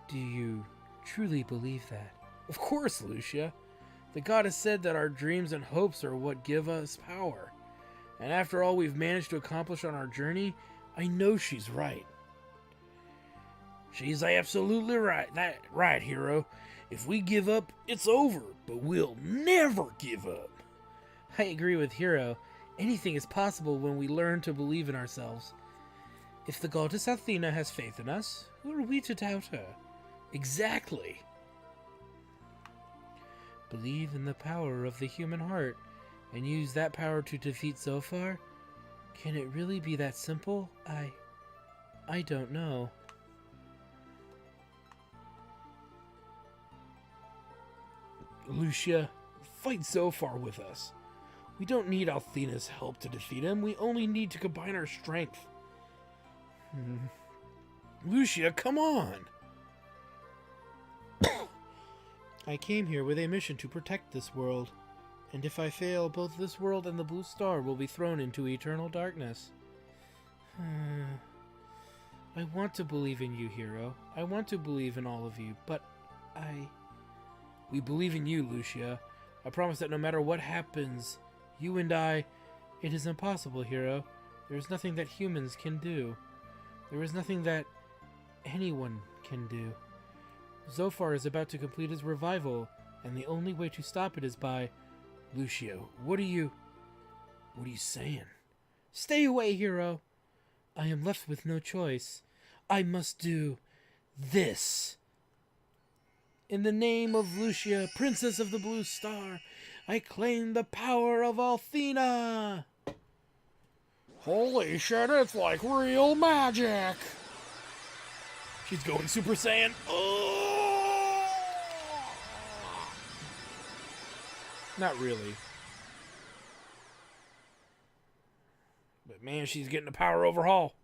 Do you truly believe that? Of course, Lucia. The goddess said that our dreams and hopes are what give us power. And after all we've managed to accomplish on our journey, I know she's right. She's absolutely right. Right, hero. If we give up, it's over, but we'll never give up. I agree with Hero. Anything is possible when we learn to believe in ourselves. If the goddess Athena has faith in us, who are we to doubt her? Exactly. Believe in the power of the human heart and use that power to defeat Zophar? Can it really be that simple? I don't know. Lucia, fight Zophar with us. We don't need Athena's help to defeat him. We only need to combine our strength. Lucia, come on! I came here with a mission to protect this world, and if I fail, both this world and the Blue Star will be thrown into eternal darkness. I want to believe in you, Hero. I want to believe in all of you, but We believe in you, Lucia. I promise that no matter what happens, you and I... It is impossible, Hero. There is nothing that humans can do. There is nothing that anyone can do. Zophar is about to complete his revival, and the only way to stop it is by... Lucio, what are you saying? Stay away, Hero! I am left with no choice. I must do this. In the name of Lucia, Princess of the Blue Star, I claim the power of Athena! Holy shit, it's like real magic! She's going Super Saiyan. Oh! Not really. But man, she's getting a power overhaul.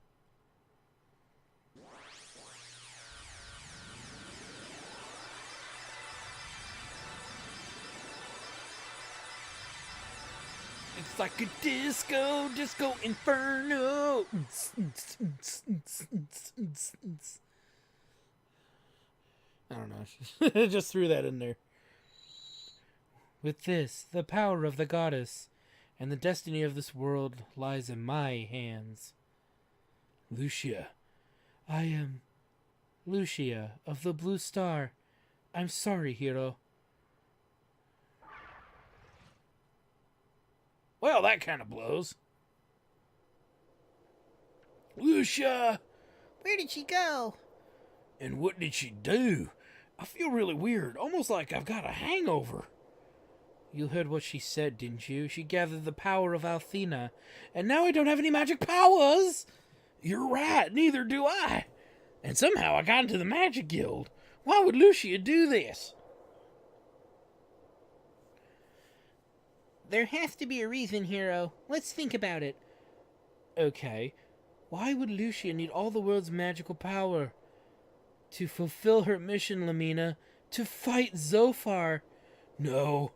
It's like a disco inferno. I don't know. Just threw that in there. With this, the power of the goddess and the destiny of this world lies in my hands. Lucia. I am Lucia of the Blue Star. I'm sorry, Hero. Well, that kind of blows. Lucia! Where did she go? And what did she do? I feel really weird, almost like I've got a hangover. You heard what she said, didn't you? She gathered the power of Athena, and now I don't have any magic powers! You're right, neither do I. And somehow I got into the Magic Guild. Why would Lucia do this? There has to be a reason, Hero. Let's think about it. Okay, why would Lucia need all the world's magical power? To fulfill her mission, Lamina. To fight Zophar. No.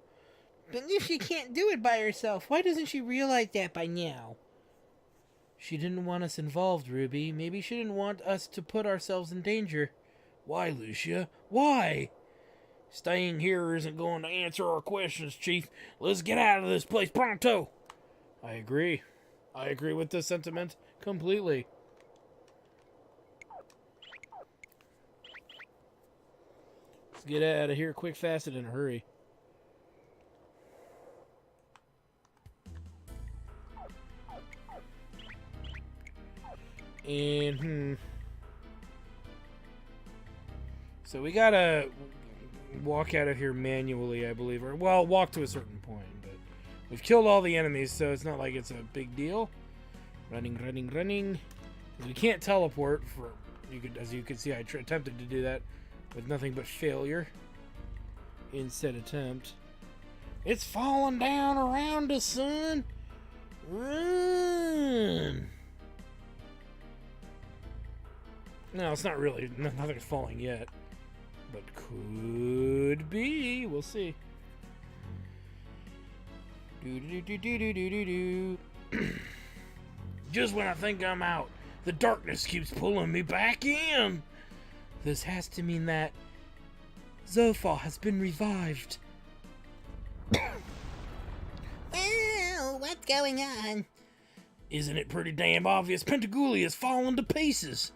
But Lucia can't do it by herself. Why doesn't she realize that by now? She didn't want us involved, Ruby. Maybe she didn't want us to put ourselves in danger. Why, Lucia? Why? Staying here isn't going to answer our questions, Chief. Let's get out of this place pronto. I agree. I agree with this sentiment completely. Let's get out of here quick, fast, and in a hurry. And, So we gotta walk out of here manually, I believe. Or, well, walk to a certain point. But we've killed all the enemies, so it's not like it's a big deal. Running, running, running. 'Cause we can't teleport for as you can see, I attempted to do that with nothing but failure in said attempt. It's falling down around us, son. Run! No, it's not really. Nothing's falling yet, but could be. We'll see. Just when I think I'm out, the darkness keeps pulling me back in. This has to mean that Zophar has been revived. Well, what's going on? Isn't it pretty damn obvious? Pentagoulia has fallen to pieces.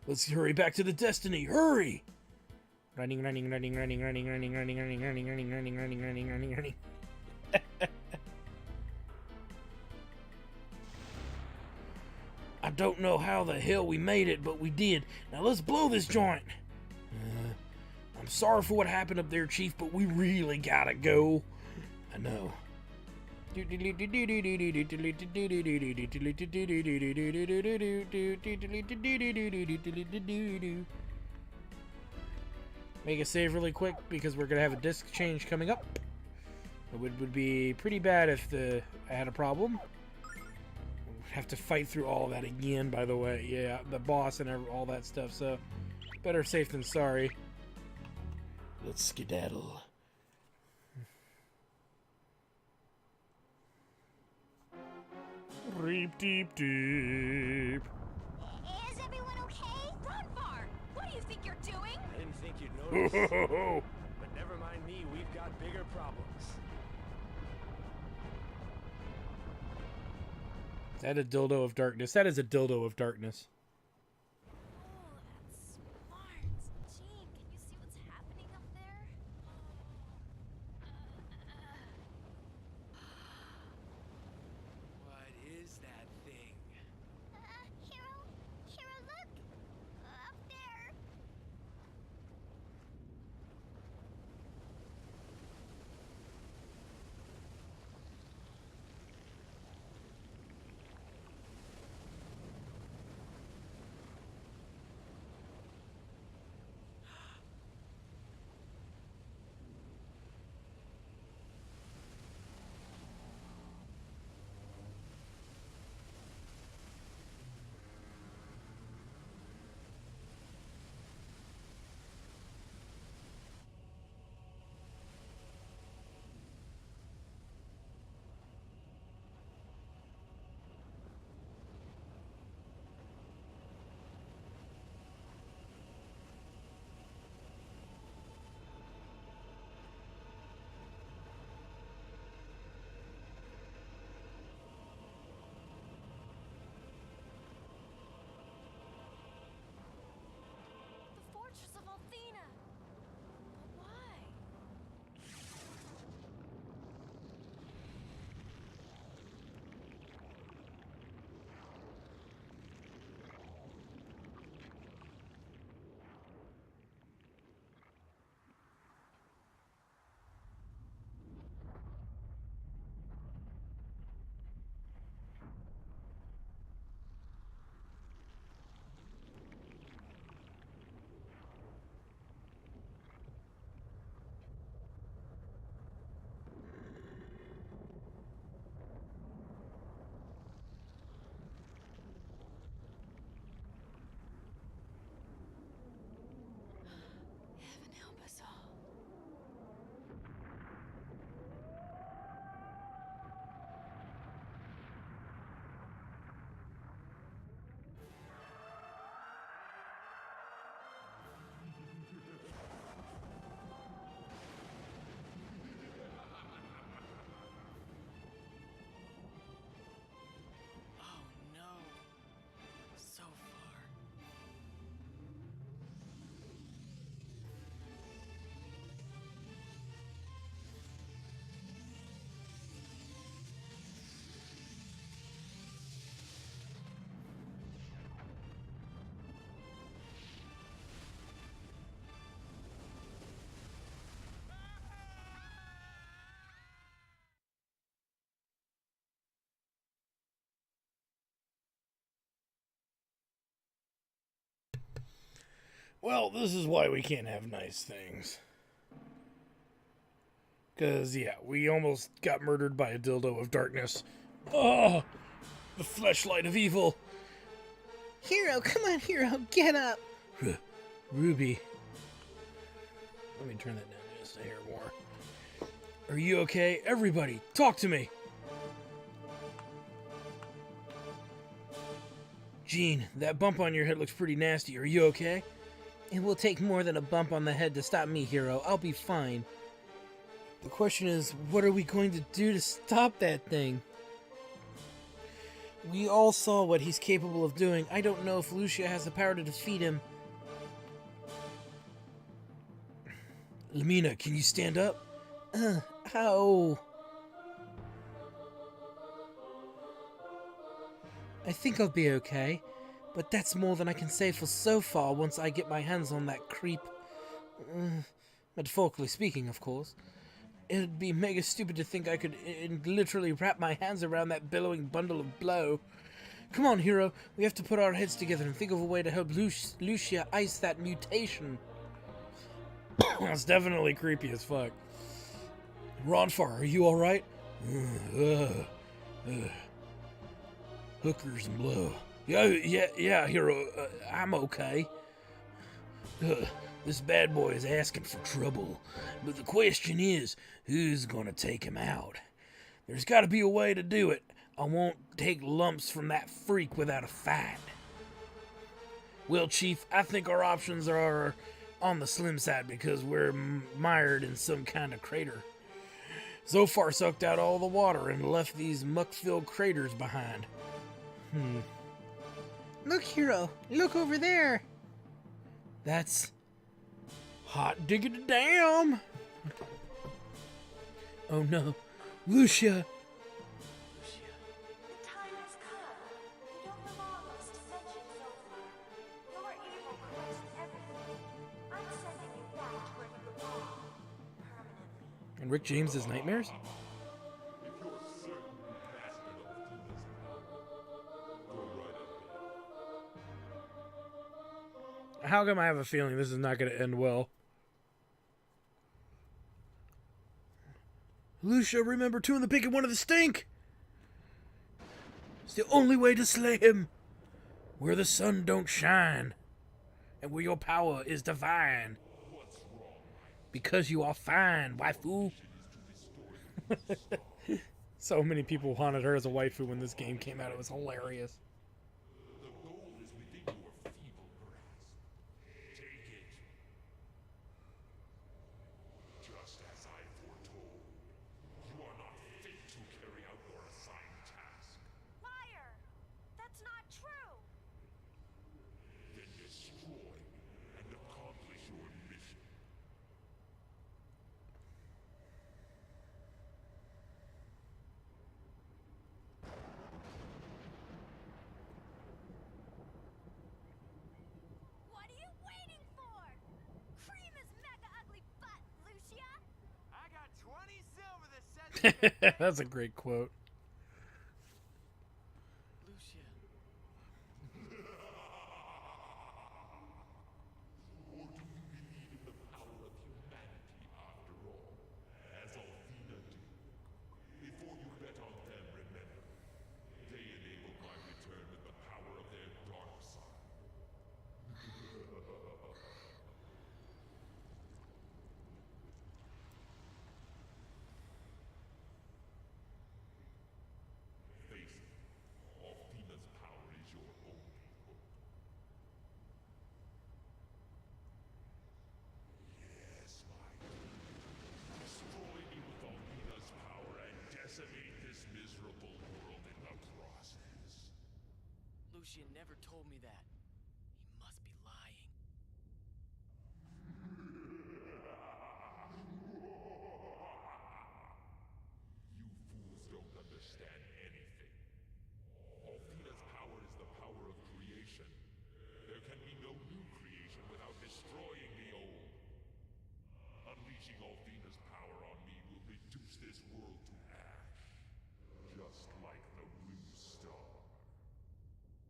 Let's hurry back to the Destiny. Hurry! Running. I don't know how the hell we made it, but we did. Now let's blow this joint. I'm sorry for what happened up there, Chief, but we really gotta go. I know. Make a save really quick because we're gonna have a disc change coming up. It would be pretty bad if I had a problem. Have to fight through all of that again, by the way. Yeah, the boss and all that stuff, so better safe than sorry. Let's skedaddle. Reep deep deep. Is everyone okay? Zophar! What do you think you're doing? I didn't think you'd notice. But never mind me, we've got bigger problems. Is that a dildo of darkness? That is a dildo of darkness. Oh, that's smart. Gene, can you see what's happening up there? What is that thing? Hero, look! Up there! Well, this is why we can't have nice things. Because, yeah, we almost got murdered by a dildo of darkness. Oh, the fleshlight of evil. Hero, come on, Hero, get up. Ruby. Let me turn that down just to hear more. Are you okay? Everybody, talk to me. Jean, that bump on your head looks pretty nasty. Are you okay? It will take more than a bump on the head to stop me, Hero. I'll be fine. The question is, what are we going to do to stop that thing? We all saw what he's capable of doing. I don't know if Lucia has the power to defeat him. Lamina, can you stand up? Ow. I think I'll be okay, but that's more than I can say for Zophar once I get my hands on that creep. Metaphorically speaking, of course. It'd be mega stupid to think I could literally wrap my hands around that billowing bundle of blow. Come on, Hero. We have to put our heads together and think of a way to help Lucia ice that mutation. That's definitely creepy as fuck. Ronfar, are you alright? Hookers and blow. Yeah, Hero. I'm okay. This bad boy is asking for trouble. But the question is, who's gonna take him out? There's gotta be a way to do it. I won't take lumps from that freak without a fight. Well, Chief, I think our options are on the slim side because we're mired in some kind of crater. Zophar sucked out all the water and left these muck-filled craters behind. Look, Hero. Look over there. That's hot diggity damn. Oh no. Lucia. The time has come. You don't belong in this dimension, Zophar. Your evil corrupts everything. I'm sending you back to where you belong. Permanently. And Rick James' nightmares? How come I have a feeling this is not going to end well? Lucia, remember two in the pink and one in the stink! It's the only way to slay him! Where the sun don't shine, and where your power is divine. Because you are fine, waifu. So many people wanted her as a waifu when this game came out. It was hilarious. Liar! That's not true! What are you waiting for? Cream his mega ugly butt, Lucia! I got 20 silver that says That's a great quote. Lucia. Lucian never told me that. He must be lying.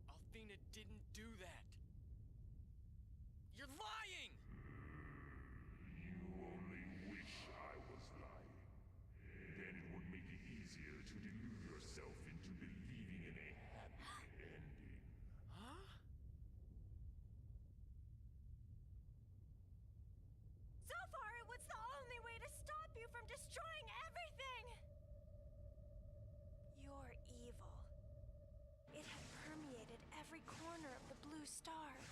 Althena didn't do that. You're lying! star.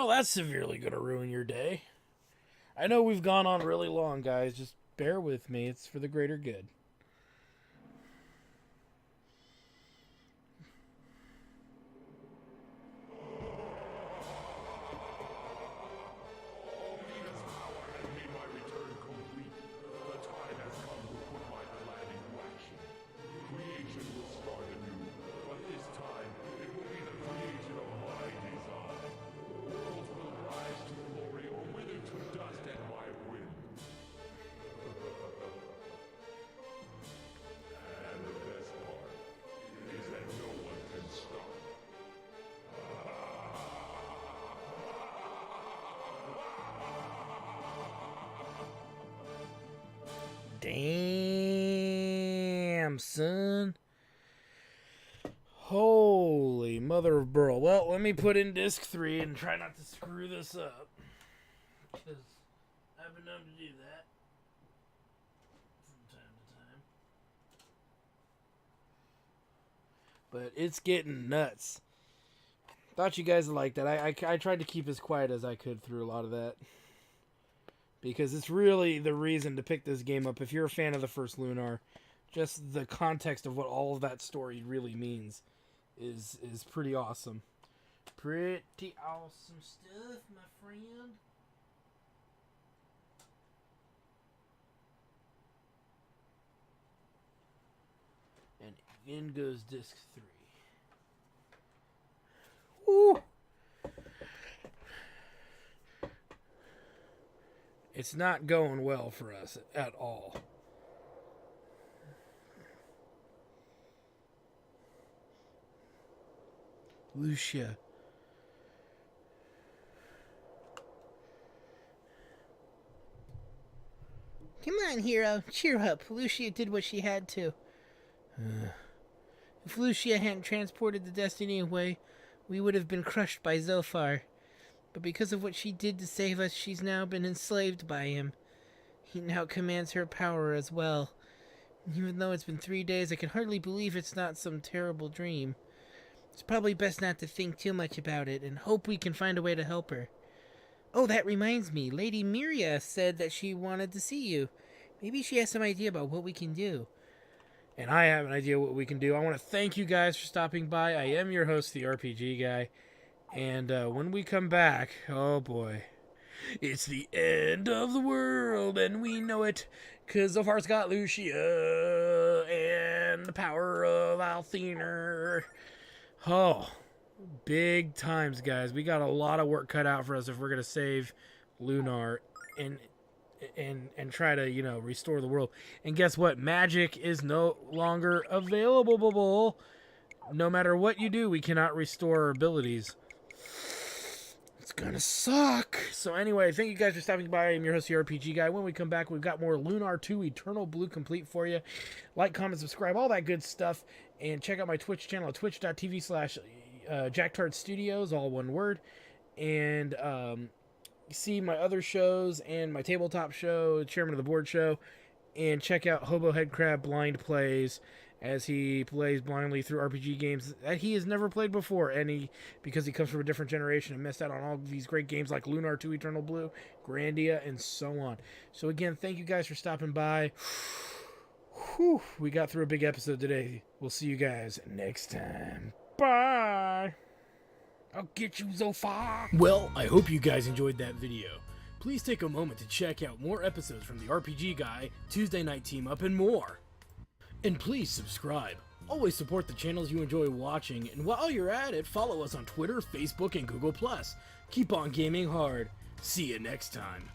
Well, that's severely going to ruin your day. I know we've gone on really long, guys. Just bear with me. It's for the greater good. Damn, son. Holy mother of Burl. Well, let me put in disc 3 and try not to screw this up. Because I've been known to do that from time to time. But it's getting nuts. Thought you guys would like that. I tried to keep as quiet as I could through a lot of that. Because it's really the reason to pick this game up. If you're a fan of the first Lunar, just the context of what all of that story really means is pretty awesome. Pretty awesome stuff, my friend. And in goes disc 3. Woo! It's not going well for us at all. Lucia. Come on, hero. Cheer up. Lucia did what she had to. If Lucia hadn't transported the Destiny away, we would have been crushed by Zophar. But because of what she did to save us, she's now been enslaved by him. He now commands her power as well. Even though it's been 3 days, I can hardly believe it's not some terrible dream. It's probably best not to think too much about it, and hope we can find a way to help her. Oh, that reminds me. Lady Miria said that she wanted to see you. Maybe she has some idea about what we can do. And I have an idea what we can do. I want to thank you guys for stopping by. I am your host, the RPG Guy. And when we come back, oh boy, it's the end of the world, and we know it, because Zophar's got Lucia and the power of Althener. Oh, big times, guys. We got a lot of work cut out for us if we're going to save Lunar and try to, restore the world. And guess what? Magic is no longer available. No matter what you do, we cannot restore our abilities. It's gonna suck. So anyway, thank you guys for stopping by. I'm your host, the RPG Guy. When we come back, we've got more Lunar 2 Eternal Blue complete for you. Like, comment, subscribe, all that good stuff. And check out my Twitch channel at twitch.tv/JackTard Studios, all one word. And see my other shows and my tabletop show, Chairman of the Board show. And check out Hobo Headcrab Blind Plays, as he plays blindly through RPG games that he has never played before, because he comes from a different generation and missed out on all of these great games like Lunar 2 Eternal Blue, Grandia, and so on. So again, thank you guys for stopping by. Whew, we got through a big episode today. We'll see you guys next time. Bye! I'll get you, Zophar! Well, I hope you guys enjoyed that video. Please take a moment to check out more episodes from the RPG Guy, Tuesday Night Team Up, and more. And please subscribe. Always support the channels you enjoy watching, and while you're at it, follow us on Twitter, Facebook, and Google+. Keep on gaming hard. See you next time.